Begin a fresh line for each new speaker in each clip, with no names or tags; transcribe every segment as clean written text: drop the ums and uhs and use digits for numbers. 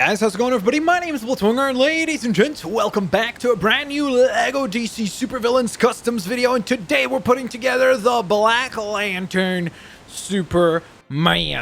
How's it going, everybody? My name is Blitzwinger, and ladies and gents, welcome back to a brand new LEGO DC Supervillains Customs video, and today we're putting together the Black Lantern Superman.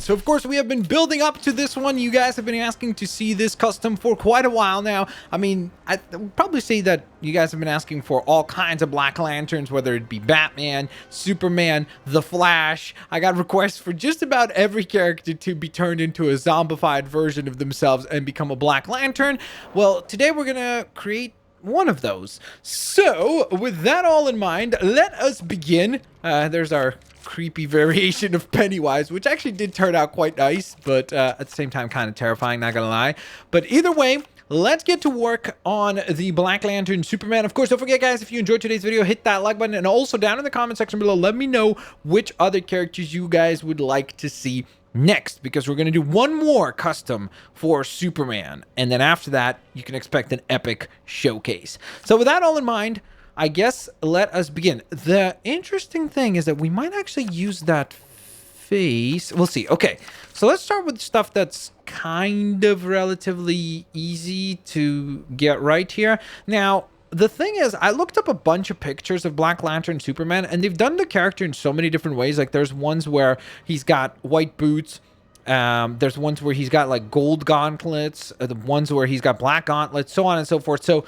So, of course, we have been building up to this one. You guys have been asking to see this custom for quite a while now. I mean, I would probably say that you guys have been asking for all kinds of Black Lanterns, whether it be Batman, Superman, The Flash. I got requests for just about every character to be turned into a zombified version of themselves and become a Black Lantern. Well, today we're gonna create one of those. So, with that all in mind, let us begin. There's our creepy variation of Pennywise, which actually did turn out quite nice, but at the same time kind of terrifying, not gonna lie. But either way, let's get to work on the Black Lantern Superman. Of course, don't forget, guys, if you enjoyed today's video, hit that like button, and also down in the comment section below, let me know which other characters you guys would like to see next, because we're going to do one more custom for Superman, and then after that you can expect an epic showcase. So with that all in mind, I guess let us begin. The interesting thing is that we might actually use that face. We'll see. Okay, so let's start with stuff that's kind of relatively easy to get right here. Now, the thing is, I looked up a bunch of pictures of Black Lantern Superman, and they've done the character in so many different ways. Like, there's ones where he's got white boots. There's ones where he's got, like, gold gauntlets. The ones where he's got black gauntlets, so on and so forth. So,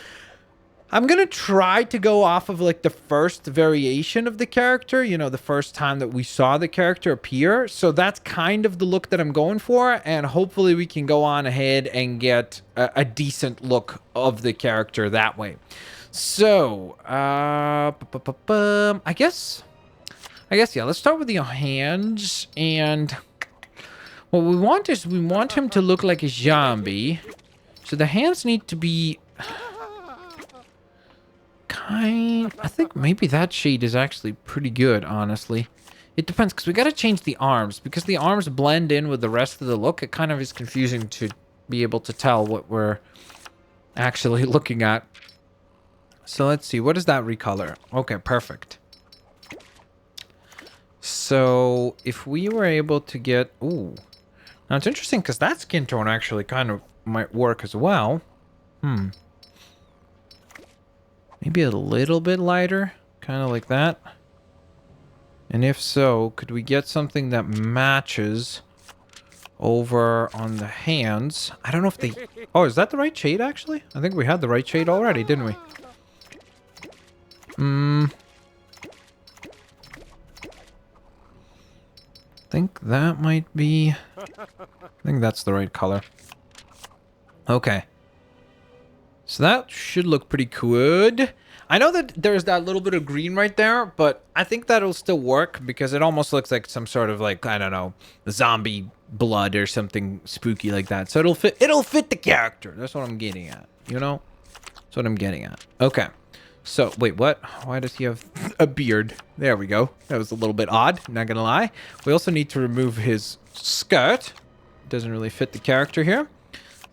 I'm going to try to go off of, like, the first variation of the character. You know, the first time that we saw the character appear. So, that's kind of the look that I'm going for. And hopefully we can go on ahead and get a decent look of the character that way. So, I guess, yeah, let's start with the hands. And what we want is we want him to look like a zombie. So the hands need to be I think maybe that shade is actually pretty good, honestly. It depends, because we got to change the arms. Because the arms blend in with the rest of the look, it kind of is confusing to be able to tell what we're actually looking at. So let's see. What does that recolor? Okay, perfect. So if we were able to get... Ooh. Now it's interesting because that skin tone actually kind of might work as well. Maybe a little bit lighter. Kind of like that. And if so, could we get something that matches over on the hands? I don't know if they... Oh, is that the right shade, actually? I think we had the right shade already, didn't we? I think that might be... I think that's the right color. Okay. So that should look pretty good. I know that there's that little bit of green right there, but I think that'll still work because it almost looks like some sort of, like, I don't know, zombie blood or something spooky like that. So it'll fit the character. That's what I'm getting at, you know? That's what I'm getting at. Okay. So, wait, what? Why does he have a beard? There we go. That was a little bit odd, not gonna lie. We also need to remove his skirt. It doesn't really fit the character here.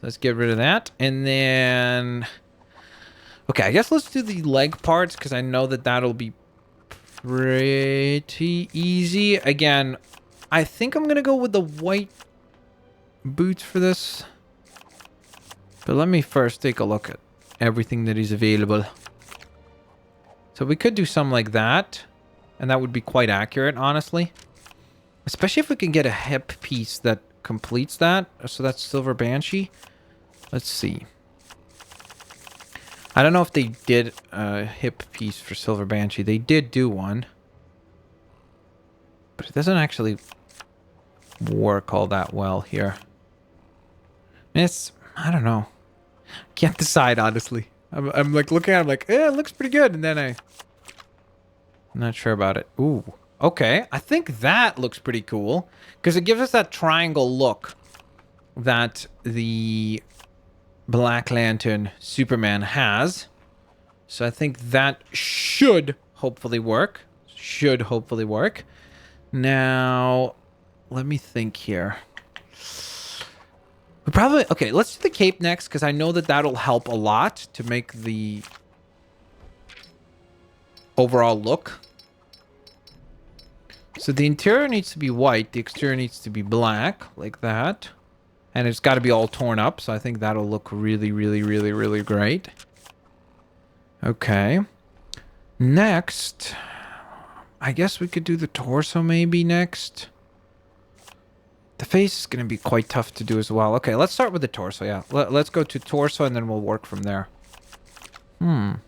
Let's get rid of that. And then... Okay, I guess let's do the leg parts, because I know that that'll be pretty easy. Again, I think I'm gonna go with the white boots for this. But let me first take a look at everything that is available. So we could do something like that, and that would be quite accurate, honestly. Especially if we can get a hip piece that completes that. So that's Silver Banshee. Let's see. I don't know if they did a hip piece for Silver Banshee. They did do one. But it doesn't actually work all that well here. I don't know. Can't decide, honestly. I'm like looking at it, I'm like, it looks pretty good. And then I'm not sure about it. Ooh, okay. I think that looks pretty cool because it gives us that triangle look that the Black Lantern Superman has. So I think that should hopefully work. Now, let me think here. Okay, let's do the cape next, because I know that that'll help a lot to make the overall look. So the interior needs to be white, the exterior needs to be black, like that. And it's got to be all torn up, so I think that'll look really, really, really, really great. Okay. Next, I guess we could do the torso maybe next. The face is going to be quite tough to do as well. Okay, let's start with the torso, yeah. Let's go to torso, and then we'll work from there. Where's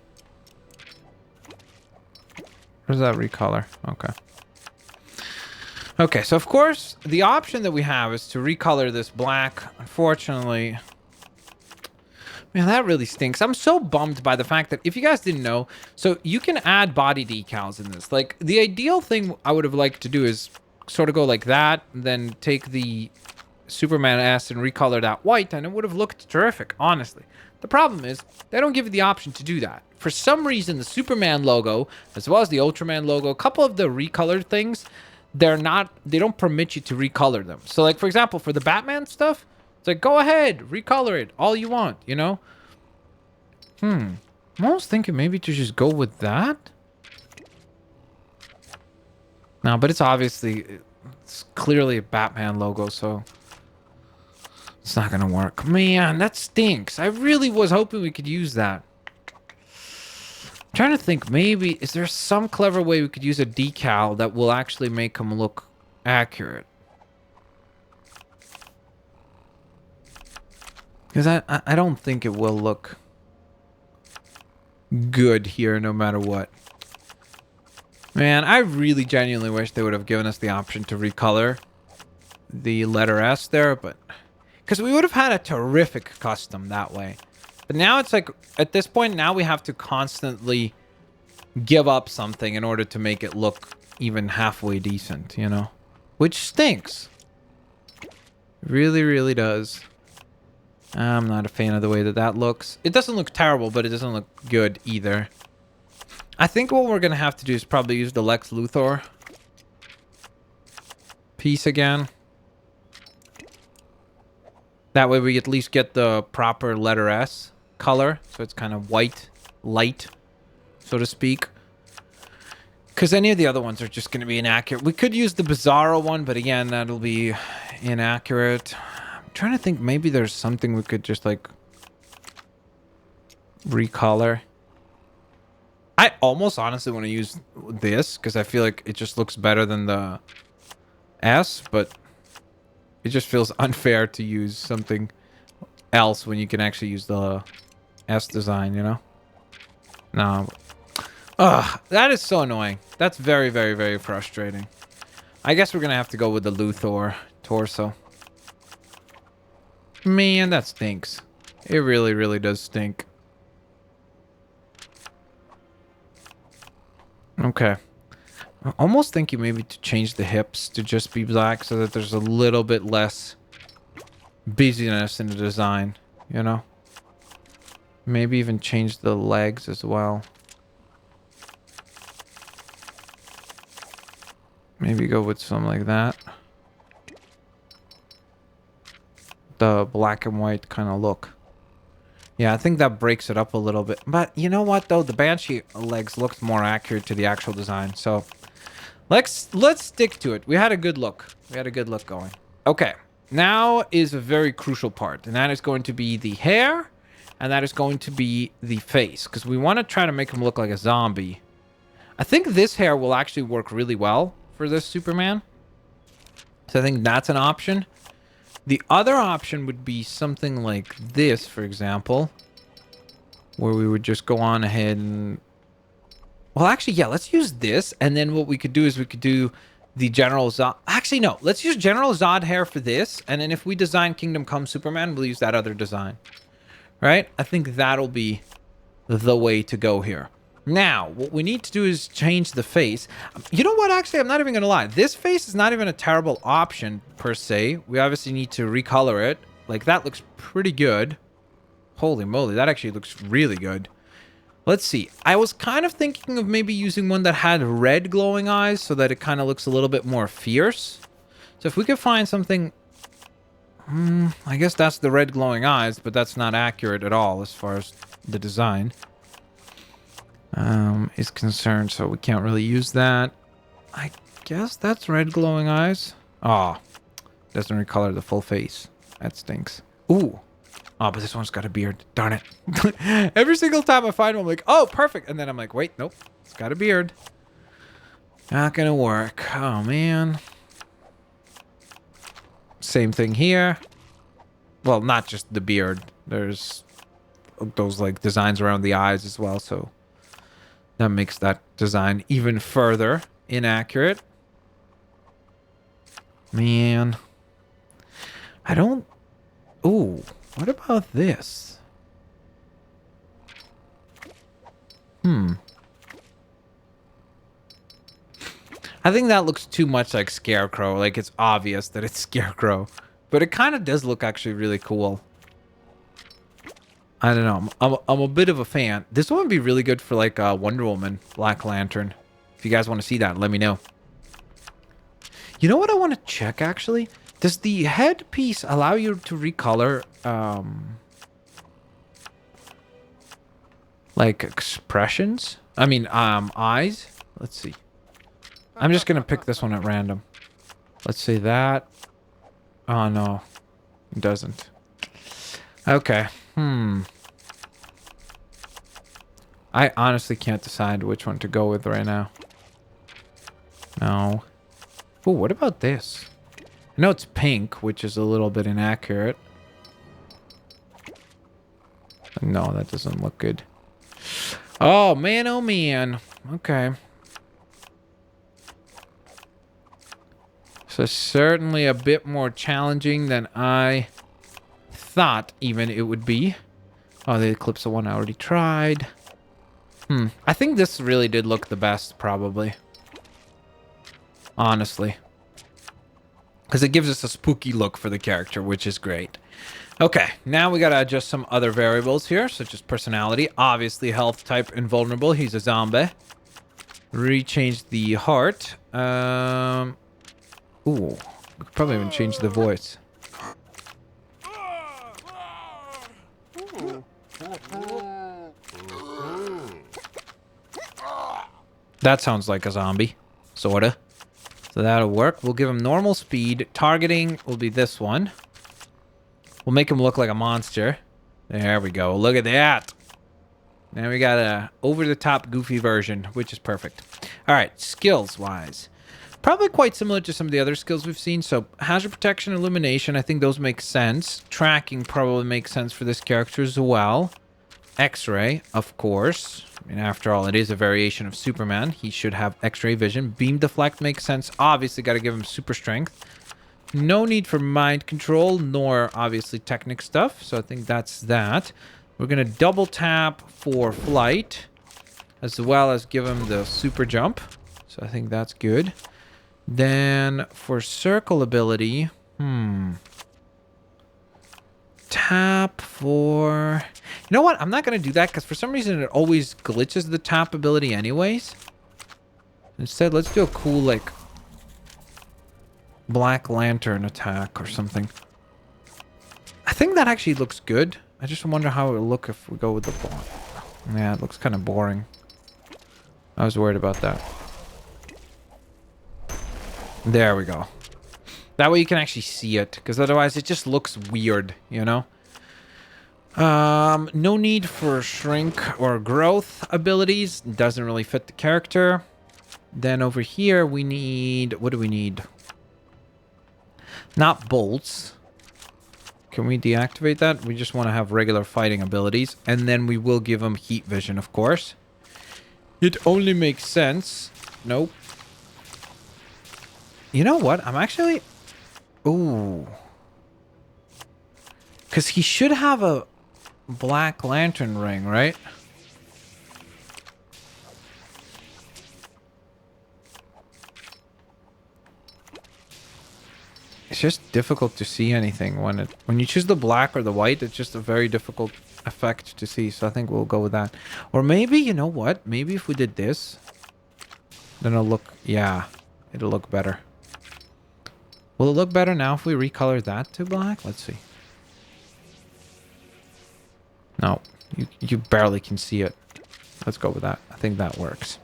that recolor? Okay. Okay, so of course, the option that we have is to recolor this black. Unfortunately, man, that really stinks. I'm so bummed by the fact that, if you guys didn't know, so you can add body decals in this. Like, the ideal thing I would have liked to do is sort of go like that, then take the Superman S and recolor that white, and it would have looked terrific, honestly. The problem is, they don't give you the option to do that. For some reason, the Superman logo, as well as the Ultraman logo, a couple of the recolored things, they don't permit you to recolor them. So, like, for example, for the Batman stuff, it's like, go ahead, recolor it all you want, you know? I'm almost thinking maybe to just go with that. No, but it's clearly a Batman logo, so it's not gonna work. Man, that stinks. I really was hoping we could use that. I'm trying to think, maybe, is there some clever way we could use a decal that will actually make them look accurate? Because I don't think it will look good here no matter what. Man, I really genuinely wish they would have given us the option to recolor the letter S there, but... because we would have had a terrific custom that way. But now it's like, at this point, now we have to constantly give up something in order to make it look even halfway decent, you know? Which stinks. Really, really does. I'm not a fan of the way that that looks. It doesn't look terrible, but it doesn't look good either. I think what we're going to have to do is probably use the Lex Luthor piece again. That way we at least get the proper letter S color. So it's kind of white, light, so to speak. Because any of the other ones are just going to be inaccurate. We could use the Bizarro one, but again, that'll be inaccurate. I'm trying to think, maybe there's something we could just, like, recolor. I almost honestly want to use this, because I feel like it just looks better than the S, but it just feels unfair to use something else when you can actually use the S design, you know? No. Ugh, that is so annoying. That's very, very, very frustrating. I guess we're going to have to go with the Luthor torso. Man, that stinks. It really, really does stink. Okay. I'm almost thinking maybe to change the hips to just be black so that there's a little bit less busyness in the design, you know? Maybe even change the legs as well. Maybe go with something like that. The black and white kind of look. Yeah, I think that breaks it up a little bit. But you know what, though? The Banshee legs looked more accurate to the actual design. So let's stick to it. We had a good look. We had a good look going. Okay. Now is a very crucial part. And that is going to be the hair. And that is going to be the face. Because we want to try to make him look like a zombie. I think this hair will actually work really well for this Superman. So I think that's an option. The other option would be something like this, for example, where we would just go on ahead and... well, actually, yeah, let's use this. And then what we could do is we could do the General Zod... actually, no. Let's use General Zod hair for this. And then if we design Kingdom Come Superman, we'll use that other design. Right? I think that'll be the way to go here. Now, what we need to do is change the face. You know what? Actually, I'm not even going to lie. This face is not even a terrible option, per se. We obviously need to recolor it. Like, that looks pretty good. Holy moly, that actually looks really good. Let's see. I was kind of thinking of maybe using one that had red glowing eyes so that it kind of looks a little bit more fierce. So if we could find something... I guess that's the red glowing eyes, but that's not accurate at all as far as the design is concerned, so we can't really use that. I guess that's red glowing eyes. Oh, doesn't recolor the full face. That stinks. Ooh. Oh, but this one's got a beard. Darn it. Every single time I find one, I'm like, oh, perfect. And then I'm like, wait, nope. It's got a beard. Not gonna work. Oh, man. Same thing here. Well, not just the beard. There's those, like, designs around the eyes as well, so that makes that design even further inaccurate. Man. I don't... Ooh. What about this? I think that looks too much like Scarecrow. Like, it's obvious that it's Scarecrow. But it kind of does look actually really cool. I don't know. I'm a bit of a fan. This one would be really good for, like, Wonder Woman, Black Lantern. If you guys want to see that, let me know. You know what I want to check, actually? Does the headpiece allow you to recolor, like, expressions? I mean, eyes? Let's see. I'm just going to pick this one at random. Let's say that. Oh, no. It doesn't. Okay. I honestly can't decide which one to go with right now. No. Oh, what about this? I know it's pink, which is a little bit inaccurate. No, that doesn't look good. Oh, man, oh, man. Okay. So certainly a bit more challenging than I thought even it would be. Oh, the Eclipse one I already tried. I think this really did look the best, probably. Honestly. Because it gives us a spooky look for the character, which is great. Okay, now we gotta adjust some other variables here, such as personality. Obviously, health type invulnerable. He's a zombie. Rechange the heart. Ooh, we could probably even change the voice. That sounds like a zombie, sorta. So that'll work. We'll give him normal speed. Targeting will be this one. We'll make him look like a monster. There we go. Look at that. Now we got a over-the-top goofy version, which is perfect. All right, skills-wise. Probably quite similar to some of the other skills we've seen. So hazard protection, illumination, I think those make sense. Tracking probably makes sense for this character as well. X-ray, of course. I mean, after all, it is a variation of Superman. He should have X-ray vision. Beam deflect makes sense. Obviously, got to give him super strength. No need for mind control, nor obviously technic stuff. So I think that's that. We're going to double tap for flight, as well as give him the super jump. So I think that's good. Then for circle ability, tap for... You know what? I'm not going to do that because for some reason it always glitches the tap ability anyways. Instead, let's do a cool, like, Black Lantern attack or something. I think that actually looks good. I just wonder how it will look if we go with the ball. Yeah, it looks kind of boring. I was worried about that. There we go. That way you can actually see it, because otherwise it just looks weird, you know? No need for shrink or growth abilities. Doesn't really fit the character. Then over here we need... What do we need? Not bolts. Can we deactivate that? We just want to have regular fighting abilities. And then we will give him heat vision, of course. It only makes sense. Nope. You know what? I'm actually... Ooh. Because he should have a Black Lantern ring, right? It's just difficult to see anything when you choose the black or the white. It's just a very difficult effect to see. So I think we'll go with that. Or maybe, you know what? Maybe if we did this, then it'll look... Yeah, it'll look better. Will it look better now if we recolor that to black? Let's see. No, you barely can see it. Let's go with that. I think that works.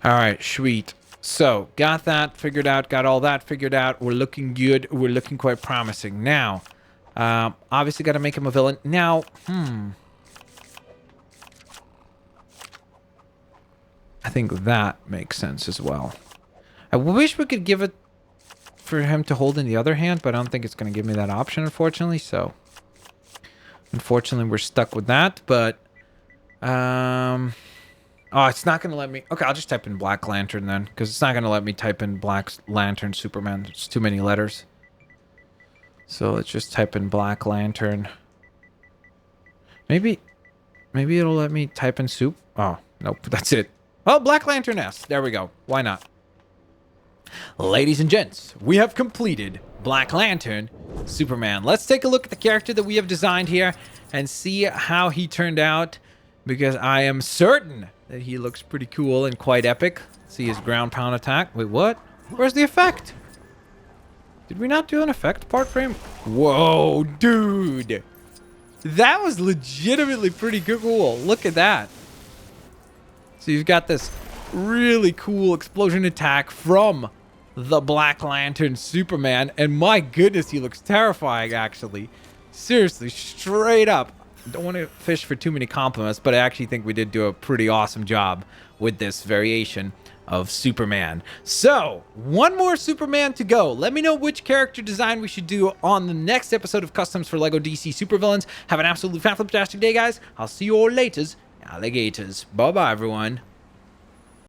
All right, sweet. So, got that figured out. Got all that figured out. We're looking good. We're looking quite promising. Now, Obviously got to make him a villain. Now, I think that makes sense as well. I wish we could give it for him to hold in the other hand, but I don't think it's going to give me that option, unfortunately. So, unfortunately, we're stuck with that. But, oh, it's not going to let me. Okay, I'll just type in Black Lantern then, because it's not going to let me type in Black Lantern Superman. It's too many letters. So let's just type in Black Lantern. Maybe it'll let me type in soup. Oh, nope, that's it. Oh, Black Lantern S. There we go. Why not? Ladies and gents, we have completed Black Lantern Superman. Let's take a look at the character that we have designed here and see how he turned out, because I am certain that he looks pretty cool and quite epic. See his ground pound attack. Wait, what? Where's the effect? Did we not do an effect part frame? Whoa, dude. That was legitimately pretty cool. Look at that. So you've got this really cool explosion attack from the Black Lantern Superman, and my goodness, he looks terrifying, actually. Seriously, straight up. Don't want to fish for too many compliments, but I actually think we did do a pretty awesome job with this variation of Superman. So, one more Superman to go. Let me know which character design we should do on the next episode of Customs for LEGO DC Supervillains. Have an absolutely fantastic day, guys. I'll see you all later, alligators. Bye-bye, everyone.